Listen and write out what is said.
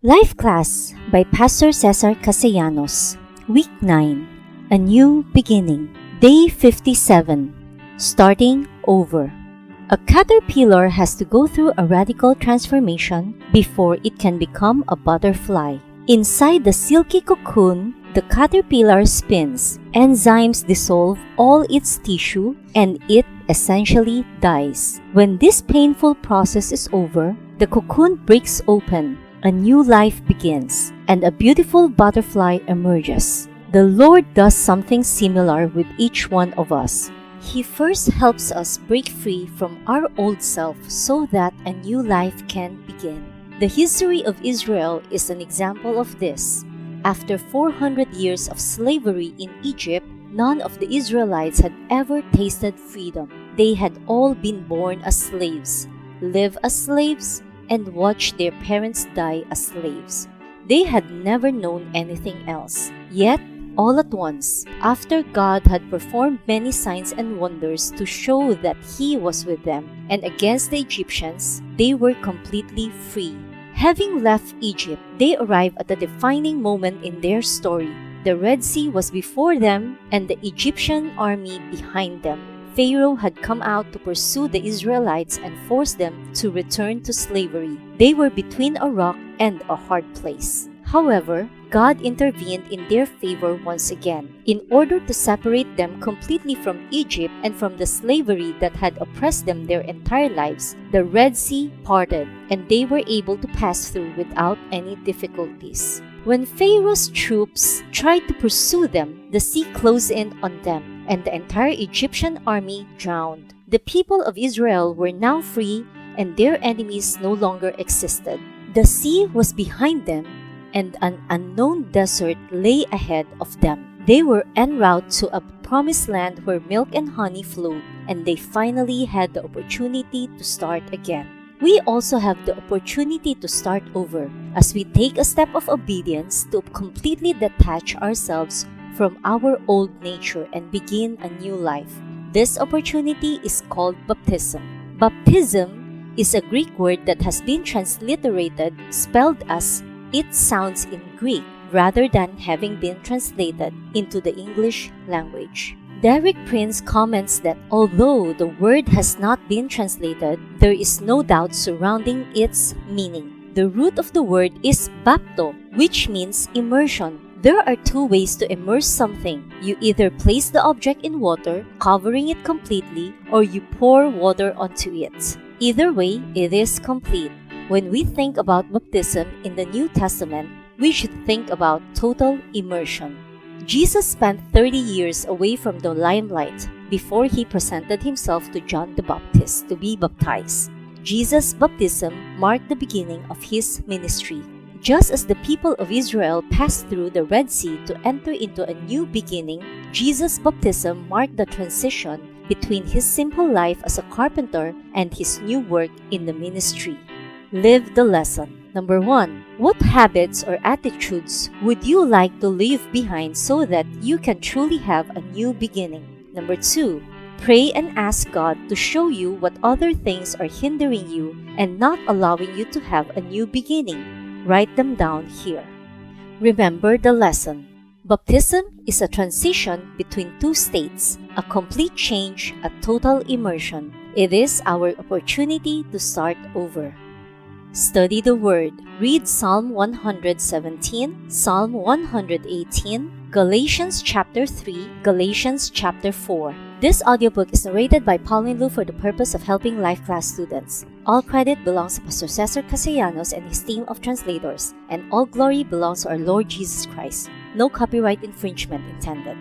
Life Class by Pastor Cesar Castellanos. Week 9. A New Beginning. Day 57. Starting Over. A caterpillar has to go through a radical transformation before it can become a butterfly. Inside the silky cocoon, the caterpillar spins. Enzymes dissolve all its tissue and it essentially dies. When this painful process is over, the cocoon breaks open. A new life begins, and a beautiful butterfly emerges. The Lord does something similar with each one of us. He first helps us break free from our old self so that a new life can begin. The history of Israel is an example of this. After 400 years of slavery in Egypt, none of the Israelites had ever tasted freedom. They had all been born as slaves, live as slaves, and watch their parents die as slaves. They had never known anything else. Yet, all at once, after God had performed many signs and wonders to show that He was with them and against the Egyptians, they were completely free. Having left Egypt, they arrived at a defining moment in their story. The Red Sea was before them and the Egyptian army behind them. Pharaoh had come out to pursue the Israelites and force them to return to slavery. They were between a rock and a hard place. However, God intervened in their favor once again. In order to separate them completely from Egypt and from the slavery that had oppressed them their entire lives, the Red Sea parted, and they were able to pass through without any difficulties. When Pharaoh's troops tried to pursue them, the sea closed in on them, and the entire Egyptian army drowned. The people of Israel were now free, and their enemies no longer existed. The sea was behind them, and an unknown desert lay ahead of them. They were en route to a promised land where milk and honey flowed, and they finally had the opportunity to start again. We also have the opportunity to start over as we take a step of obedience to completely detach ourselves from our old nature and begin a new life. This opportunity is called baptism. Baptism is a Greek word that has been transliterated, spelled as it sounds in Greek, rather than having been translated into the English language. Derek Prince comments that although the word has not been translated, there is no doubt surrounding its meaning. The root of the word is bapto, which means immersion. There are two ways to immerse something. You either place the object in water, covering it completely, or you pour water onto it. Either way, it is complete. When we think about baptism in the New Testament, we should think about total immersion. Jesus spent 30 years away from the limelight before He presented Himself to John the Baptist to be baptized. Jesus' baptism marked the beginning of His ministry. Just as the people of Israel passed through the Red Sea to enter into a new beginning, Jesus' baptism marked the transition between His simple life as a carpenter and His new work in the ministry. Live the lesson. Number 1. What habits or attitudes would you like to leave behind so that you can truly have a new beginning? Number 2. Pray and ask God to show you what other things are hindering you and not allowing you to have a new beginning. Write them down here. Remember the lesson. Baptism is a transition between two states, a complete change, a total immersion. It is our opportunity to start over. Study the Word. Read Psalm 117, Psalm 118, Galatians chapter 3, Galatians chapter 4. This audiobook is narrated by Paulin Lu for the purpose of helping Life Class students. All credit belongs to Pastor Cesar Castellanos and his team of translators, and all glory belongs to our Lord Jesus Christ. No copyright infringement intended.